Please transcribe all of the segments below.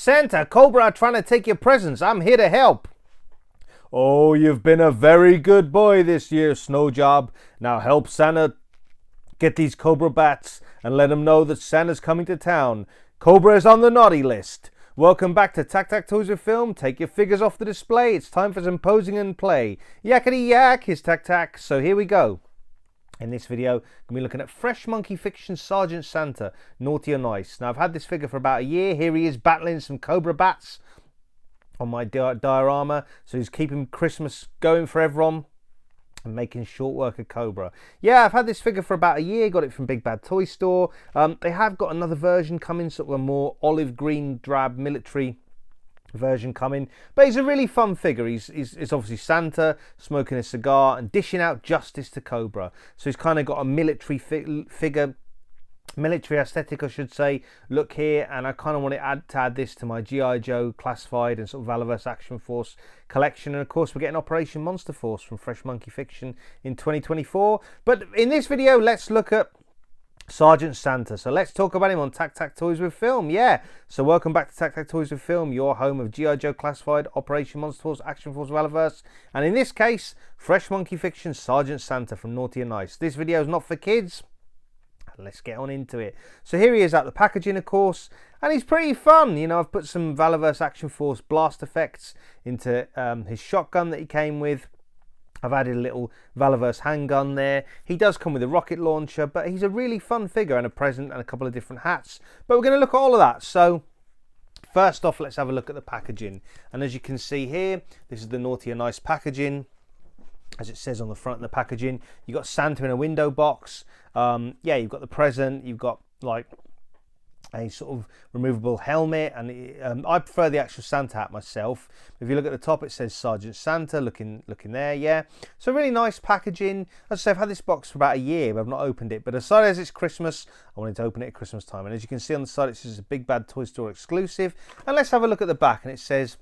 Santa, Cobra are trying to take your presents. I'm here to help. Oh, you've been a very good boy this year, SnowJob. Now help Santa get these Cobra bats and let him know that Santa's coming to town. Cobra is on the naughty list. Welcome back to TAKTAK Toys with Film. Take your figures off the display. It's time for some posing and play. Yakady yak is TAKTAK. So here we go. In this video, I'm going to be looking at Fresh Monkey Fiction Sergeant Santa, Naughty or Nice. Now, I've had this figure for about a year. Here he is battling some Cobra bats on my diorama. So he's keeping Christmas going for everyone and making short work of Cobra. Yeah, I've had this figure for about a year. Got it from Big Bad Toy Store. They have got another version coming, sort of a more olive green drab military version coming, but he's a really fun figure. He's obviously Santa smoking a cigar and dishing out justice to Cobra. So he's kind of got a military figure, military aesthetic, I should say, look here. And I kind of want to add this to my G.I. Joe classified and sort of Valorverse Action Force collection. And of course, we're getting Operation Monster Force from Fresh Monkey Fiction in 2024. But in this video, let's look at Sergeant Santa. So let's talk about him on TAKTAK Toys with Film. Yeah, so welcome back to TAKTAK Toys with Film, your home of G.I. Joe Classified, Operation Monster Force, Action Force, Valorverse, and in this case, Fresh Monkey Fiction Sergeant Santa from Naughty and Nice. This video is not for kids. Let's get on into it. So here he is at the packaging, of course, and he's pretty fun. You know, I've put some Valorverse Action Force blast effects into his shotgun that he came with. I've added a little Valorverse handgun there. He does come with a rocket launcher, but he's a really fun figure and a present and a couple of different hats. But we're going to look at all of that. So first off, let's have a look at the packaging. And as you can see here, this is the Naughty and Nice packaging. As it says on the front of the packaging, you've got Santa in a window box. Yeah, you've got the present. You've got like a sort of removable helmet, and I prefer the actual Santa hat myself. If you look at the top, it says Sergeant Santa, looking there, yeah. So really nice packaging. As I say, I've had this box for about a year, but I've not opened it. But aside as it's Christmas, I wanted to open it at Christmas time. And as you can see on the side, it says a Big Bad Toy Store exclusive. And let's have a look at the back, and it says,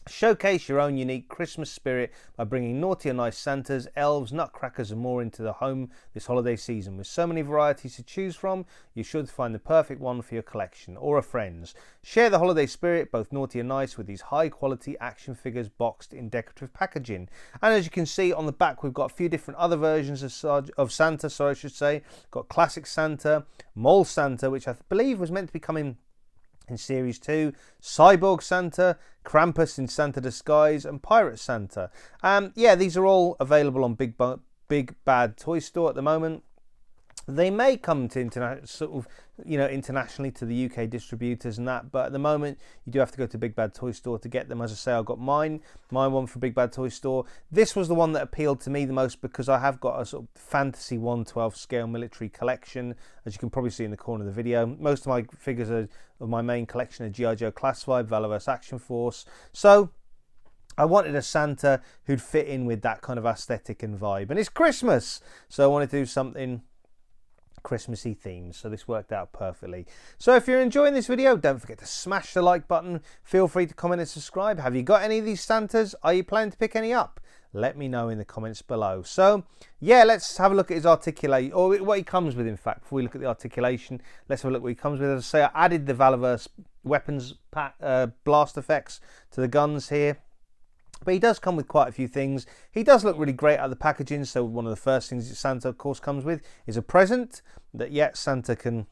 showcase your own unique Christmas spirit by bringing naughty and nice Santas, elves, nutcrackers and more into the home this holiday season. With so many varieties to choose from, you're sure to find the perfect one for your collection or a friend's. Share the holiday spirit, both naughty and nice, with these high quality action figures boxed in decorative packaging. And as you can see on the back, we've got a few different other versions of Santa, sorry I should say. Got Classic Santa, Mole Santa, which I believe was meant to be coming in Series 2, Cyborg Santa, Krampus in Santa Disguise, and Pirate Santa. Yeah, these are all available on Big Bad Toy Store at the moment. They may come to internationally to the UK distributors and that, but at the moment you do have to go to Big Bad Toy Store to get them. As I say, I've got my one from Big Bad Toy Store. This was the one that appealed to me the most because I have got a sort of fantasy 1/12 scale military collection, as you can probably see in the corner of the video. Most of my figures of my main collection are G.I. Joe Classified, Valorverse Action Force. So I wanted a Santa who'd fit in with that kind of aesthetic and vibe. And it's Christmas, so I wanted to do something Christmassy themes, so this worked out perfectly. So if you're enjoying this video, don't forget to smash the like button. Feel free to comment and subscribe. Have you got any of these Santas? Are you planning to pick any up? Let me know in the comments below. So yeah, let's have a look at his articulation, or what he comes with. In fact, before we look at the articulation, let's have a look what he comes with. As I say, I added the Valorverse weapons blast effects to the guns here. But he does come with quite a few things. He does look really great out of the packaging. So one of the first things that Santa, of course, comes with is a present that, Santa can,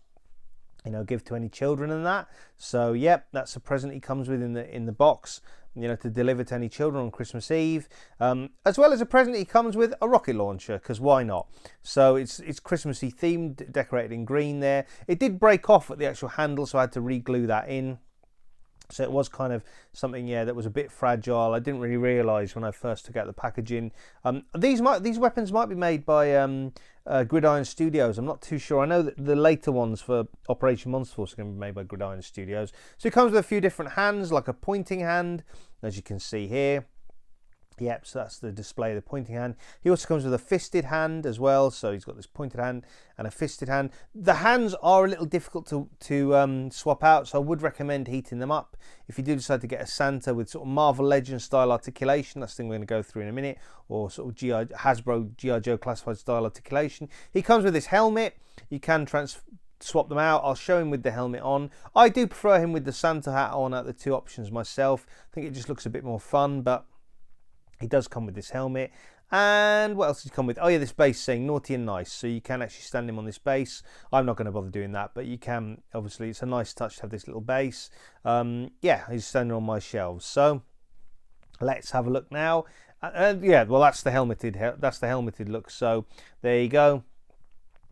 give to any children and that. So, that's a present he comes with in the box, to deliver to any children on Christmas Eve. As well as a present he comes with a rocket launcher, because why not? So it's Christmassy themed, decorated in green there. It did break off at the actual handle, so I had to re-glue that in. So it was kind of something, that was a bit fragile. I didn't really realise when I first took out the packaging. These weapons might be made by Gridiron Studios. I'm not too sure. I know that the later ones for Operation Monster Force are going to be made by Gridiron Studios. So it comes with a few different hands, like a pointing hand, as you can see here. Yep, so that's the display of the pointing hand. He also comes with a fisted hand as well. So he's got this pointed hand and a fisted hand. The hands are a little difficult to swap out, so I would recommend heating them up. If you do decide to get a Santa with sort of Marvel Legends style articulation, that's the thing we're going to go through in a minute, or sort of Hasbro G.I. Joe Classified style articulation. He comes with this helmet. You can swap them out. I'll show him with the helmet on. I do prefer him with the Santa hat on at the 2 options myself. I think it just looks a bit more fun, but he does come with this helmet. And what else does he come with? Oh yeah, this base saying naughty and nice. So you can actually stand him on this base. I'm not going to bother doing that, but you can. Obviously, it's a nice touch to have this little base. Yeah, he's standing on my shelves. So let's have a look now. Yeah, well, that's the helmeted look. So there you go.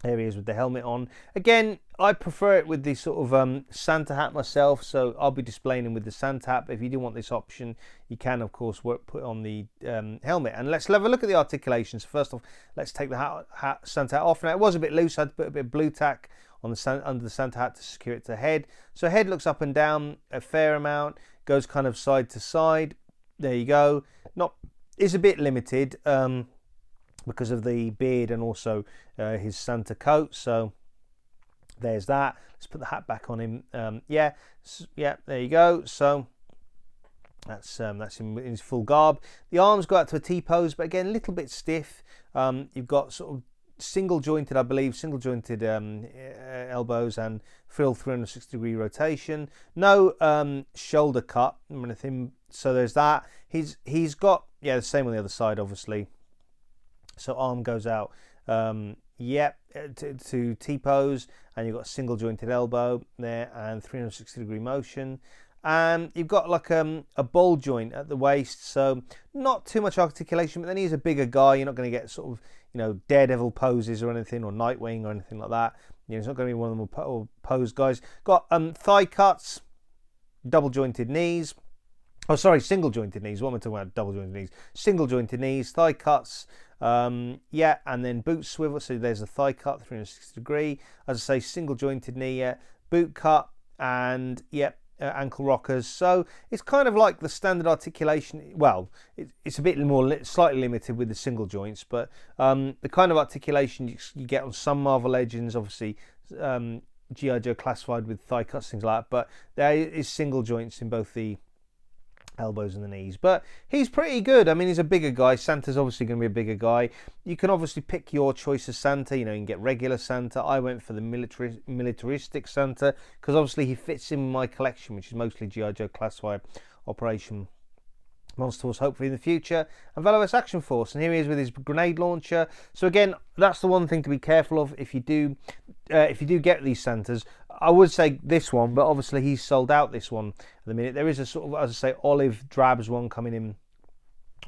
There he is with the helmet on. Again, I prefer it with the sort of Santa hat myself, so I'll be displaying him with the Santa hat. But if you do want this option, you can, of course, put on the helmet. And let's have a look at the articulations. First off, let's take the Santa hat off. Now, it was a bit loose. I had to put a bit of blue tack on under the Santa hat to secure it to head. So head looks up and down a fair amount, goes kind of side to side. There you go. Is a bit limited. Because of the beard and also his Santa coat. So there's that. Let's put the hat back on him. Yeah, there you go. So that's in his full garb. The arms go out to a T-pose, but again, a little bit stiff. You've got sort of single jointed elbows and full 360-degree rotation. No shoulder cut or anything. So there's that. He's got the same on the other side, obviously. So arm goes out, to T-pose, and you've got a single jointed elbow there and 360-degree motion. And you've got like a ball joint at the waist, so not too much articulation, but then he's a bigger guy. You're not going to get sort of, Daredevil poses or anything, or Nightwing or anything like that. It's not going to be one of them pose guys. Got thigh cuts, double jointed knees. Oh, sorry, single jointed knees. What am I talking about? Double jointed knees. Single jointed knees, thigh cuts. And then boot swivel. So there's a thigh cut, 360 degree. As I say, single jointed knee, boot cut, and ankle rockers. So it's kind of like the standard articulation. Well, it's a bit more slightly limited with the single joints, but the kind of articulation you get on some Marvel Legends, obviously. G.I. Joe classified with thigh cuts, things like that. But there is single joints in both the elbows and the knees, but he's pretty good. I mean, he's a bigger guy. Santa's obviously going to be a bigger guy. You can obviously pick your choice of Santa. You can get regular Santa. I went for the militaristic Santa because obviously he fits in my collection, which is mostly G.I. Joe classified, Operation Monster Force, hopefully in the future, and Velovis Action Force. And here he is with his grenade launcher. So again, that's the one thing to be careful of if you do get these Santas. I would say this one, but obviously he's sold out this one at the minute. There is a sort of, as I say, olive drabs one coming in,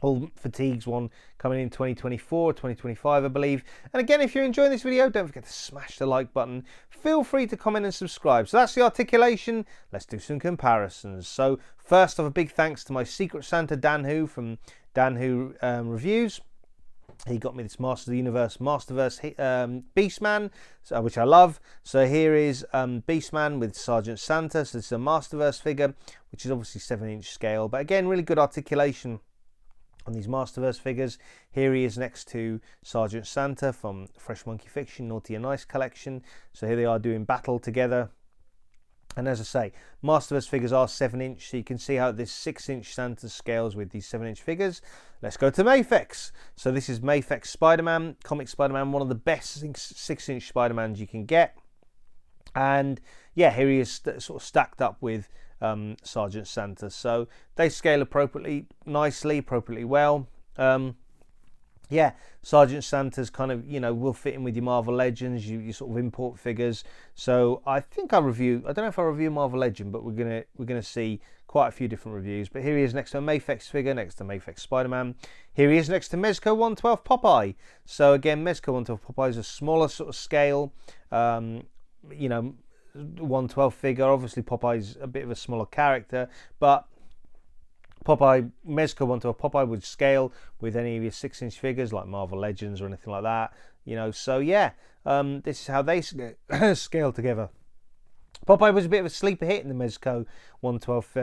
all fatigues one coming in 2024, 2025, I believe. And again, if you're enjoying this video, don't forget to smash the like button. Feel free to comment and subscribe. So that's the articulation. Let's do some comparisons. So first off, a big thanks to my Secret Santa Dan Who from Dan Who Reviews. He got me this Master of the Universe, Masterverse Beastman, which I love. So here is Beastman with Sergeant Santa. So this is a Masterverse figure, which is obviously 7-inch scale. But again, really good articulation on these Masterverse figures. Here he is next to Sergeant Santa from Fresh Monkey Fiction, Naughty and Nice collection. So here they are doing battle together. And as I say, Masterverse figures are 7-inch, so you can see how this 6-inch Santa scales with these 7-inch figures. Let's go to Mafex. So this is Mafex Spider-Man, comic Spider-Man, one of the best 6-inch Spider-Mans you can get. And yeah, here he is sort of stacked up with Sergeant Santa. So they scale appropriately well. Yeah, Sergeant Santa's kind of, will fit in with your Marvel Legends, you sort of import figures. So I think I don't know if I review Marvel Legend, but we're gonna see quite a few different reviews. But here he is next to a Mafex figure, next to Mafex Spider-Man. Here he is next to Mezco 112 Popeye. So again, Mezco 112 Popeye is a smaller sort of scale, 112 figure. Obviously Popeye's a bit of a smaller character, but Mezco 112 Popeye would scale with any of your 6-inch figures like Marvel Legends or anything like that. So yeah, this is how they scale together. Popeye was a bit of a sleeper hit in the Mezco 112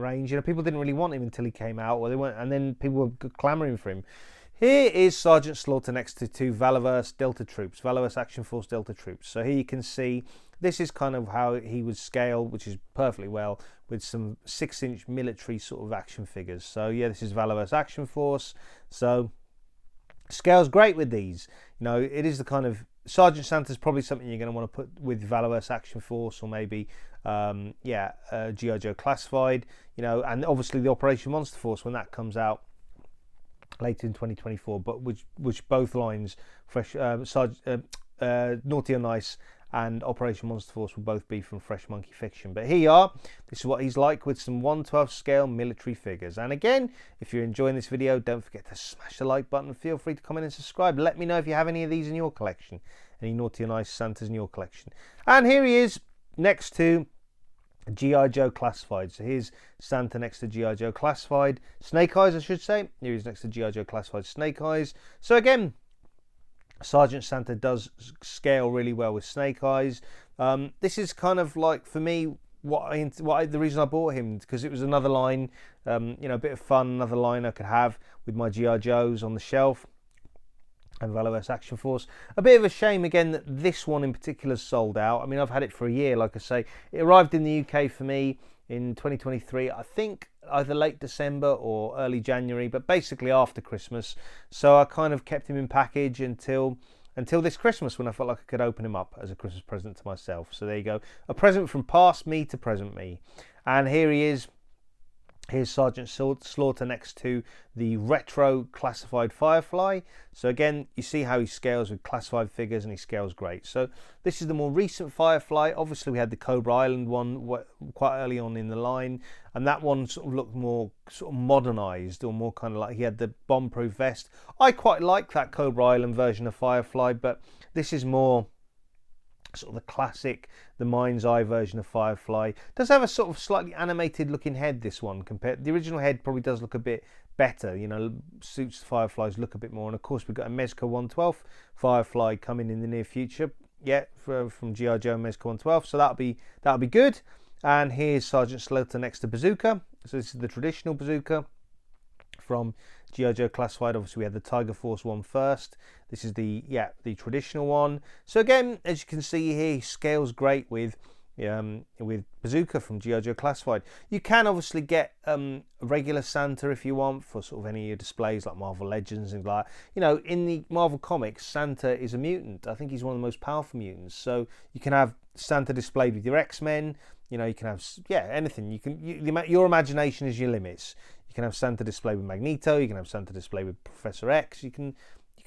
range. People didn't really want him until he came out, and then people were clamouring for him. Here is Sergeant Slaughter next to two Veloverse Delta Troops, Veloverse Action Force Delta Troops. So here you can see this is kind of how he would scale, which is perfectly well, with some 6-inch military sort of action figures. So yeah, this is Veloverse Action Force. So scales great with these. It is the kind of Sergeant Santa's probably something you're going to want to put with Valorverse Action Force, or maybe G.I. Joe Classified, you know, and obviously the Operation Monster Force when that comes out later in 2024, but which both lines, Naughty or Nice and Operation Monster Force, will both be from Fresh Monkey Fiction. But here you are. This is what he's like with some 1/12 scale military figures. And again, if you're enjoying this video, don't forget to smash the like button. Feel free to comment and subscribe. Let me know if you have any of these in your collection, any Naughty or Nice Santas in your collection. And here he is next to G.I. Joe Classified. So here's Santa next to G.I. Joe Classified. Snake Eyes, I should say. Here he's next to G.I. Joe Classified Snake Eyes. So again, Sergeant Santa does scale really well with Snake Eyes. This is kind of like, for me, the reason I bought him, because it was another line, you know, a bit of fun, another line I could have with my G.I. Joes on the shelf and Valorverse Action Force. A bit of a shame again that this one in particular sold out. I mean, I've had it for a year, like I say. It arrived in the UK for me in 2023, I think either late December or early January, but basically after Christmas. So I kind of kept him in package until this Christmas, when I felt like I could open him up as a Christmas present to myself. So there you go, a present from past me to present me. And here he is. Here's Sergeant Slaughter next to the retro classified Firefly. So again, you see how he scales with classified figures, and he scales great. So this is the more recent Firefly. Obviously, we had the Cobra Island one quite early on in the line, and that one sort of looked more sort of modernized, or more kind of like he had the bomb-proof vest. I quite like that Cobra Island version of Firefly, but this is more sort of the classic, the mind's eye version of Firefly. Does have a sort of slightly animated looking head, this one, compared the original head probably does look a bit better, you know, suits Fireflies look a bit more. And of course we've got a Mezco 1/12 Firefly coming in the near future, from G.I. Joe Mezco 1/12, so that'll be good. And here's Sergeant Slaughter next to Bazooka. So this is the traditional Bazooka from G.I. Joe Classified. Obviously we had the Tiger Force one first. This is the traditional one. So again, as you can see here, he scales great with Bazooka from G.I. Joe Classified. You can obviously get a regular Santa if you want, for sort of any of your displays like Marvel Legends and like that. You know, in the Marvel comics, Santa is a mutant. I think he's one of the most powerful mutants. So you can have Santa displayed with your X-Men. You know, you can have anything. Your imagination is your limits. You can have Santa displayed with Magneto. You can have Santa displayed with Professor X. You can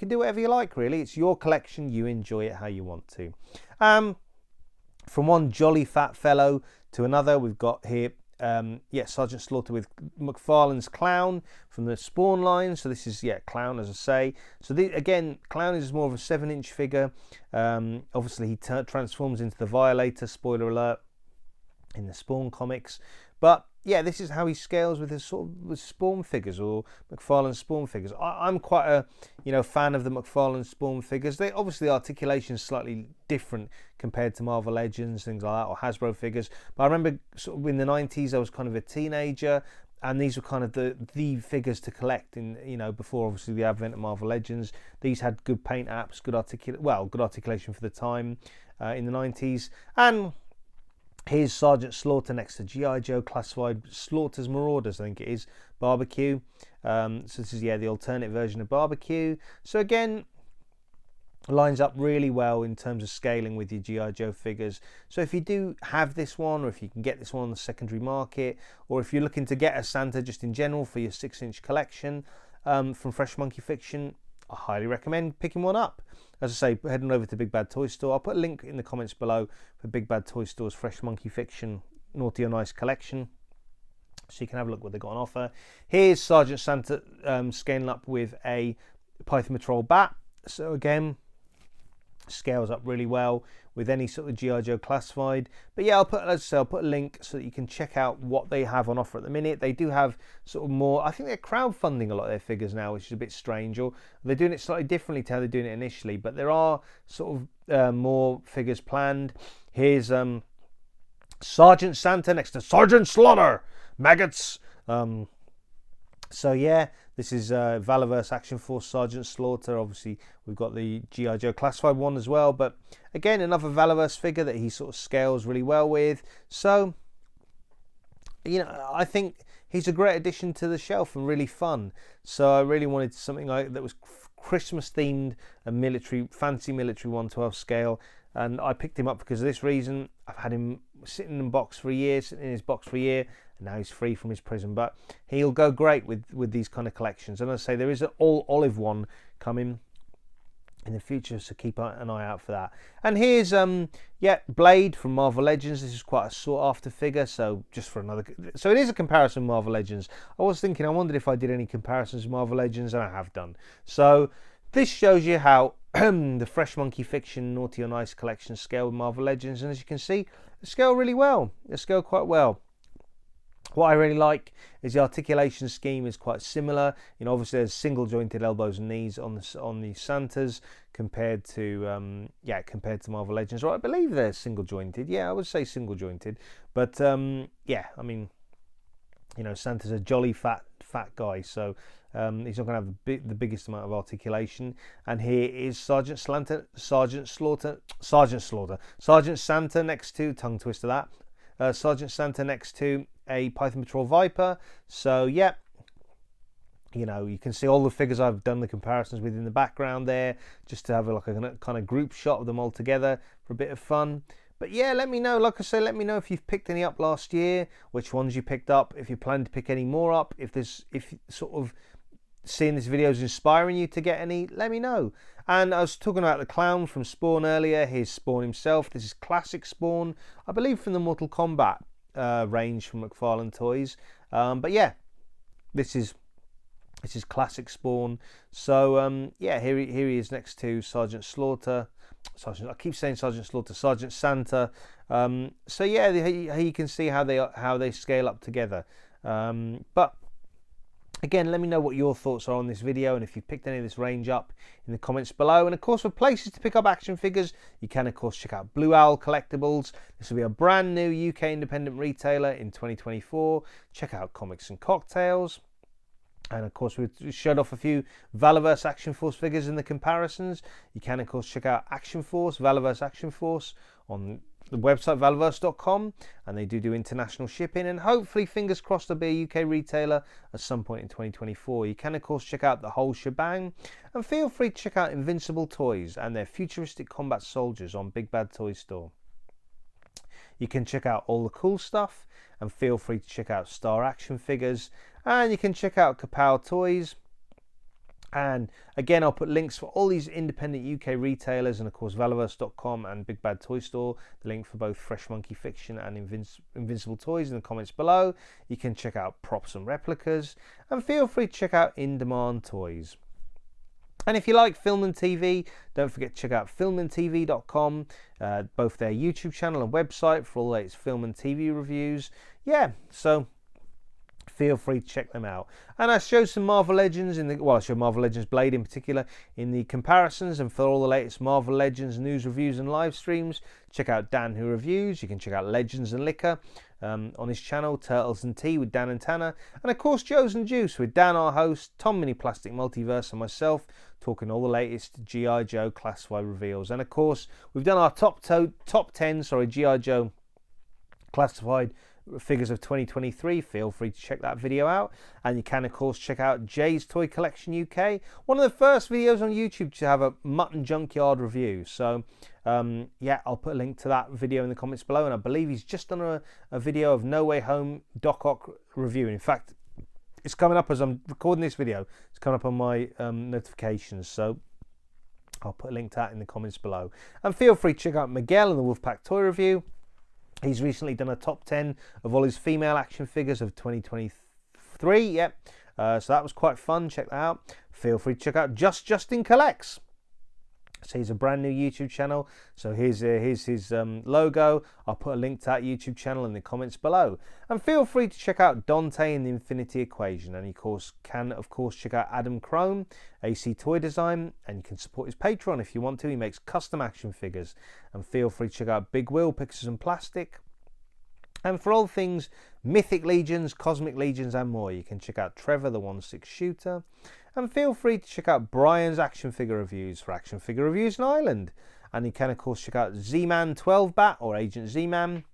do whatever you like, really. It's your collection. You enjoy it how you want to. From one jolly fat fellow to another, we've got here, Sergeant Slaughter with McFarlane's Clown from the Spawn line. So this is, Clown, as I say. So again, Clown is more of a 7-inch figure. Obviously, he transforms into the Violator, spoiler alert, in the Spawn comics. But yeah, this is how he scales with his with Spawn figures, or McFarlane Spawn figures. I'm quite a fan of the McFarlane Spawn figures. They obviously, the articulation is slightly different compared to Marvel Legends, things like that, or Hasbro figures. But I remember sort of in the 90s, I was kind of a teenager, and these were kind of the figures to collect in, before obviously the advent of Marvel Legends. These had good paint apps, good articulation for the time in the 90s. And here's Sergeant Slaughter next to G.I. Joe Classified Slaughter's Marauders, I think it is, Barbecue. So this is, the alternate version of Barbecue. So again, lines up really well in terms of scaling with your G.I. Joe figures. So if you do have this one, or if you can get this one on the secondary market, or if you're looking to get a Santa just in general for your 6-inch collection from Fresh Monkey Fiction, I highly recommend picking one up. As I say, heading over to Big Bad Toy Store. I'll put a link in the comments below for Big Bad Toy Store's Fresh Monkey Fiction Naughty or Nice collection, so you can have a look what they've got on offer. Here's Sergeant Santa scaling up with a Python Patrol bat. So again, scales up really well with any sort of G.I. Joe Classified. But yeah, I'll put a link so that you can check out what they have on offer at the minute. They do have sort of more, I think they're crowdfunding a lot of their figures now, which is a bit strange, or they're doing it slightly differently to how they're doing it initially, but there are sort of more figures planned. Here's Sergeant Santa next to Sergeant Slaughter Maggots. So yeah, this is Valorverse Action Force Sergeant Slaughter. Obviously, we've got the G.I. Joe Classified one as well. But again, another Valorverse figure that he sort of scales really well with. So, I think he's a great addition to the shelf and really fun. So I really wanted something that was Christmas themed, a military, fancy military 1/12 scale, and I picked him up because of this reason. I've had him sitting in his box for a year, and now he's free from his prison. But he'll go great with these kind of collections. And as I say, there is an all olive one coming in the future, so keep an eye out for that. And here's Blade from Marvel Legends. This is quite a sought after figure, so just for another, so it is a comparison with Marvel Legends. I was thinking, I wondered if I did any comparisons with Marvel Legends, and I have done. So this shows you how the Fresh Monkey Fiction Naughty or Nice collection scale with Marvel Legends, and as you can see, they scale really well. They scale quite well. What I really like is the articulation scheme is quite similar. You know, obviously there's single jointed elbows and knees on the Santas compared to Marvel Legends. Or I believe they're single jointed. Yeah, I would say single jointed. But yeah, I mean, you know, Santa's a jolly fat guy, so he's not going to have the biggest amount of articulation. And here is Sergeant Santa next to, tongue twister that, Sergeant Santa next to a Python Patrol Viper. So yeah, you know, you can see all the figures I've done the comparisons with in the background there, just to have a kind of group shot of them all together for a bit of fun. But yeah, let me know, like I say, let me know if you've picked any up last year, which ones you picked up, if you plan to pick any more up, if sort of seeing this video is inspiring you to get any, let me know. And I was talking about the clown from Spawn earlier. Here's Spawn himself. This is classic Spawn, I believe from the Mortal Kombat range from McFarlane Toys. But yeah, this is classic Spawn. So yeah, here he is next to Sergeant Slaughter. I keep saying Sergeant Slaughter, Sergeant Santa. So yeah, you can see how they scale up together. But again, let me know what your thoughts are on this video, and if you've picked any of this range up in the comments below. And of course, for places to pick up action figures, you can of course check out Blue Owl Collectibles. This will be a brand new UK independent retailer in 2024. Check out Comics and Cocktails. And of course, we showed off a few Valaverse Action Force figures in the comparisons. You can of course check out Action Force, Valaverse Action Force on the website valaverse.com, and they do international shipping, and hopefully, fingers crossed, there'll be a UK retailer at some point in 2024. You can of course check out the whole shebang, and feel free to check out Invincible Toys and their futuristic combat soldiers on Big Bad Toy Store. You can check out all the cool stuff, and feel free to check out Star Action figures, and you can check out Kapow Toys. And again, I'll put links for all these independent UK retailers, and of course Valaverse.com and Big Bad Toy Store, the link for both Fresh Monkey Fiction and Invincible Toys in the comments below. You can check out Props and Replicas, and feel free to check out In Demand Toys. And if you like film and TV, don't forget to check out filmandtv.com, both their YouTube channel and website for all the latest film and TV reviews. Yeah, so feel free to check them out. And I showed some Marvel Legends I showed Marvel Legends Blade in particular in the comparisons, and for all the latest Marvel Legends news, reviews and live streams, check out Dan Who Reviews. You can check out Legends and Liquor on his channel, Turtles and Tea with Dan and Tanner, and of course Joe's and Juice with Dan, our host, Tom Mini Plastic Multiverse, and myself, talking all the latest G.I. Joe classified reveals. And of course, we've done our top 10 G.I. Joe classified figures of 2023. Feel free to check that video out, and you can of course check out Jay's Toy Collection UK, one of the first videos on YouTube to have a Mutton Junkyard review. So yeah, I'll put a link to that video in the comments below, and I believe he's just done a video of No Way Home Doc Ock review. In fact, it's coming up as I'm recording this video. It's coming up on my notifications, so I'll put a link to that in the comments below. And feel free to check out Miguel and the Wolfpack Toy Review. He's recently done a top 10 of all his female action figures of 2023. Yep. So that was quite fun. Check that out. Feel free to check out Justin Collects. So he's a brand new YouTube channel. So here's his logo. I'll put a link to that YouTube channel in the comments below. And feel free to check out Dante and the Infinity Equation. And you can of course check out Adam Crone, AC Toy Design, and you can support his Patreon if you want to. He makes custom action figures. And feel free to check out Big Will Pictures and Plastic. And for all things Mythic Legions, Cosmic Legions and more, you can check out Trevor the 1/6 Shooter. And feel free to check out Brian's action figure reviews for Action Figure Reviews in Ireland. And you can of course check out Z-Man 12 Bat or Agent Z-Man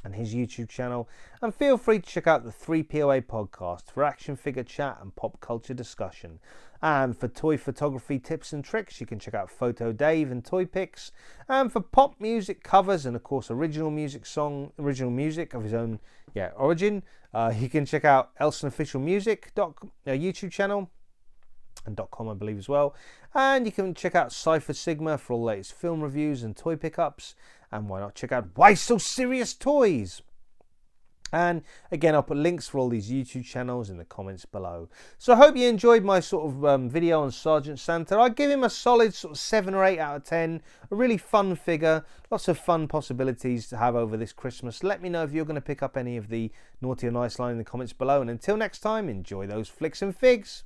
and his YouTube channel, and feel free to check out the 3POA podcast for action figure chat and pop culture discussion. And for toy photography tips and tricks, you can check out Photo Dave and Toy Pics. And for pop music covers and of course original music of his own origin, you can check out Elson Official Music YouTube channel and .com I believe as well. And you can check out Cypher Sigma for all the latest film reviews and toy pickups. And why not check out Why So Serious Toys? And again, I'll put links for all these YouTube channels in the comments below. So I hope you enjoyed my sort of video on Sergeant Santa. I'd give him a solid sort of 7 or 8 out of 10. A really fun figure. Lots of fun possibilities to have over this Christmas. Let me know if you're going to pick up any of the Naughty or Nice line in the comments below. And until next time, enjoy those flicks and figs.